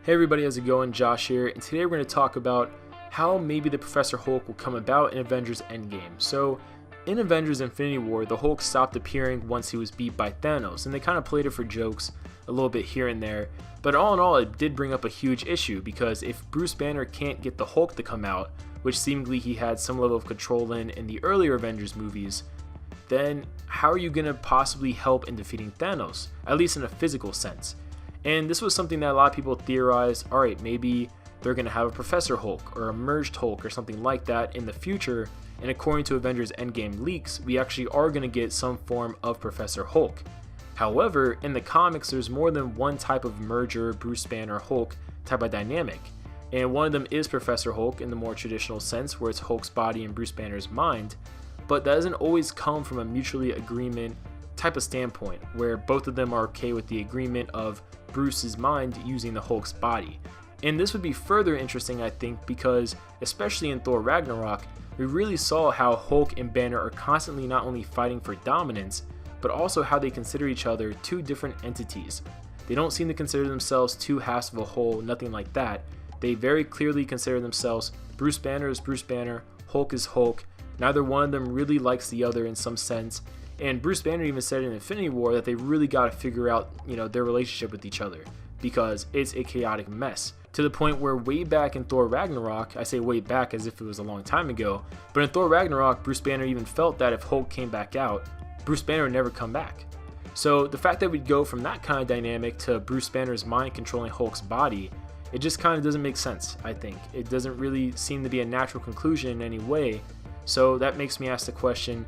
Hey everybody, how's it going? Josh here, and today we're going to talk about how maybe the Professor Hulk will come about in Avengers Endgame. So, in Avengers Infinity War, the Hulk stopped appearing once he was beat by Thanos, and they kind of played it for jokes a little bit here and there. But all in all, it did bring up a huge issue, because if Bruce Banner can't get the Hulk to come out, which seemingly he had some level of control in the earlier Avengers movies, then how are you going to possibly help in defeating Thanos, at least in a physical sense? And this was something that a lot of people theorized, alright, maybe they're going to have a Professor Hulk or a merged Hulk or something like that in the future, and according to Avengers Endgame leaks, we actually are going to get some form of Professor Hulk. However, in the comics, there's more than one type of merger Bruce Banner Hulk type of dynamic, and one of them is Professor Hulk in the more traditional sense, where it's Hulk's body and Bruce Banner's mind, but that doesn't always come from a mutually agreement type of standpoint, where both of them are okay with the agreement of Bruce's mind using the Hulk's body. And this would be further interesting, I think, because especially in Thor Ragnarok, we really saw how Hulk and Banner are constantly not only fighting for dominance, but also how they consider each other two different entities. They don't seem to consider themselves two halves of a whole, nothing like that. They very clearly consider themselves Bruce Banner is Bruce Banner, Hulk is Hulk. Neither one of them really likes the other in some sense. And Bruce Banner even said in Infinity War that they really got to figure out, their relationship with each other, because it's a chaotic mess. To the point where way back in Thor Ragnarok, I say way back as if it was a long time ago, but in Thor Ragnarok, Bruce Banner even felt that if Hulk came back out, Bruce Banner would never come back. So the fact that we'd go from that kind of dynamic to Bruce Banner's mind controlling Hulk's body, it just kind of doesn't make sense, I think. It doesn't really seem to be a natural conclusion in any way. So that makes me ask the question,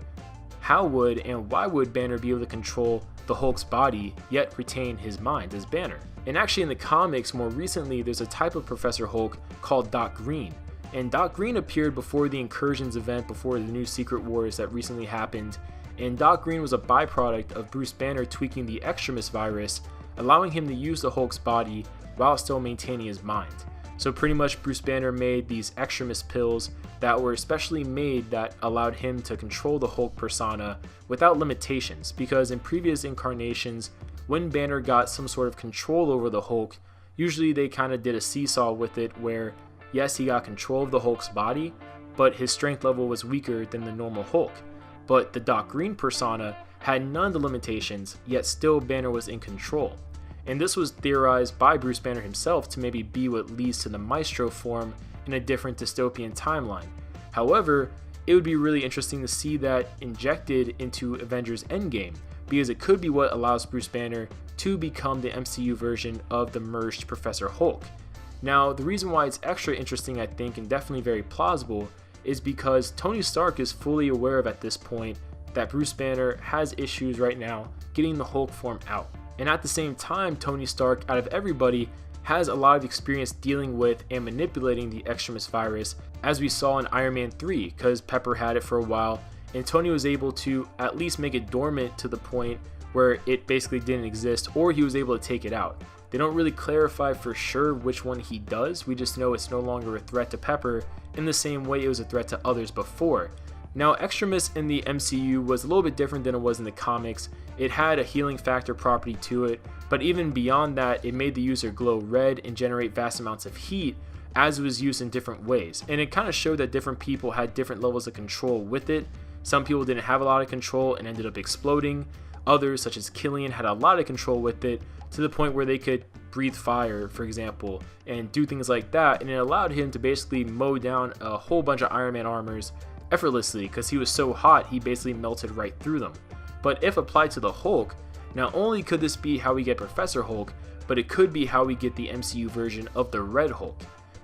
how would and why would Banner be able to control the Hulk's body yet retain his mind as Banner? And actually in the comics more recently, there's a type of Professor Hulk called Doc Green. And Doc Green appeared before the Incursions event, before the new Secret Wars that recently happened. And Doc Green was a byproduct of Bruce Banner tweaking the Extremis virus, allowing him to use the Hulk's body while still maintaining his mind. So pretty much Bruce Banner made these Extremis pills that were especially made that allowed him to control the Hulk persona without limitations, because in previous incarnations, when Banner got some sort of control over the Hulk, usually they kind of did a seesaw with it where, yes, he got control of the Hulk's body, but his strength level was weaker than the normal Hulk. But the Doc Green persona had none of the limitations, yet still Banner was in control. And this was theorized by Bruce Banner himself to maybe be what leads to the Maestro form in a different dystopian timeline. However, it would be really interesting to see that injected into Avengers Endgame, because it could be what allows Bruce Banner to become the MCU version of the merged Professor Hulk. Now, the reason why it's extra interesting, I think, and definitely very plausible, is because Tony Stark is fully aware of at this point that Bruce Banner has issues right now getting the Hulk form out. And at the same time, Tony Stark, out of everybody, has a lot of experience dealing with and manipulating the Extremis virus, as we saw in Iron Man 3, because Pepper had it for a while, and Tony was able to at least make it dormant to the point where it basically didn't exist, or he was able to take it out. They don't really clarify for sure which one he does, we just know it's no longer a threat to Pepper in the same way it was a threat to others before. Now, Extremis in the MCU was a little bit different than it was in the comics. It had a healing factor property to it, but even beyond that, it made the user glow red and generate vast amounts of heat as it was used in different ways. And it kind of showed that different people had different levels of control with it. Some people didn't have a lot of control and ended up exploding. Others, such as Killian, had a lot of control with it to the point where they could breathe fire, for example, and do things like that. And it allowed him to basically mow down a whole bunch of Iron Man armors effortlessly, because he was so hot he basically melted right through them. But if applied to the Hulk, not only could this be how we get Professor Hulk, but it could be how we get the MCU version of the Red Hulk.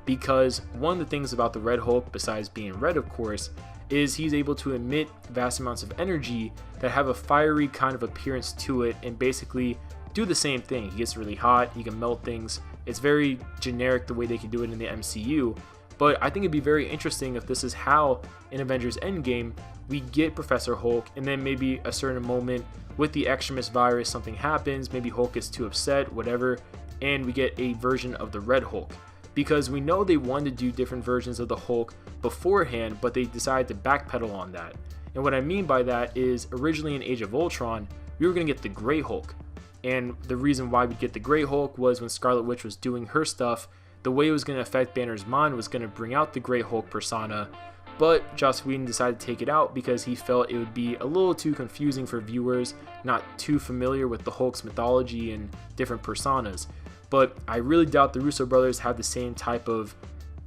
Because one of the things about the Red Hulk, besides being red of course, is he's able to emit vast amounts of energy that have a fiery kind of appearance to it and basically do the same thing. He gets really hot, he can melt things. It's very generic the way they can do it in the MCU. But I think it'd be very interesting if this is how, in Avengers Endgame, we get Professor Hulk, and then maybe a certain moment with the Extremis virus, something happens, maybe Hulk gets too upset, whatever, and we get a version of the Red Hulk. Because we know they wanted to do different versions of the Hulk beforehand, but they decided to backpedal on that. And what I mean by that is, originally in Age of Ultron, we were going to get the Grey Hulk. And the reason why we get the Grey Hulk was when Scarlet Witch was doing her stuff, the way it was going to affect Banner's mind was going to bring out the Grey Hulk persona, but Joss Whedon decided to take it out because he felt it would be a little too confusing for viewers not too familiar with the Hulk's mythology and different personas. But I really doubt the Russo brothers have the same type of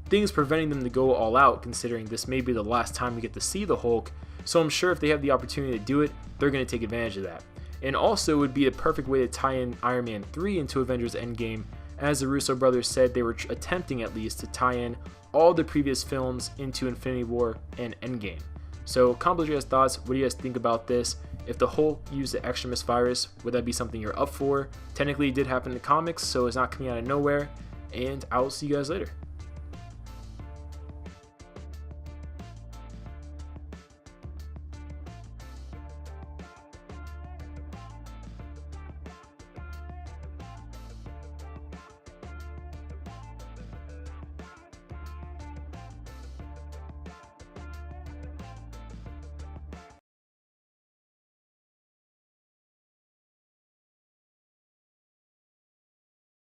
things preventing them to go all out, considering this may be the last time we get to see the Hulk, so I'm sure if they have the opportunity to do it, they're going to take advantage of that. And also it would be a perfect way to tie in Iron Man 3 into Avengers Endgame, as the Russo brothers said they were attempting at least to tie in all the previous films into Infinity War and Endgame. So comment your guys' thoughts. What do you guys think about this? If the Hulk used the Extremis virus, would that be something you're up for? Technically it did happen in the comics, so it's not coming out of nowhere, and I will see you guys later.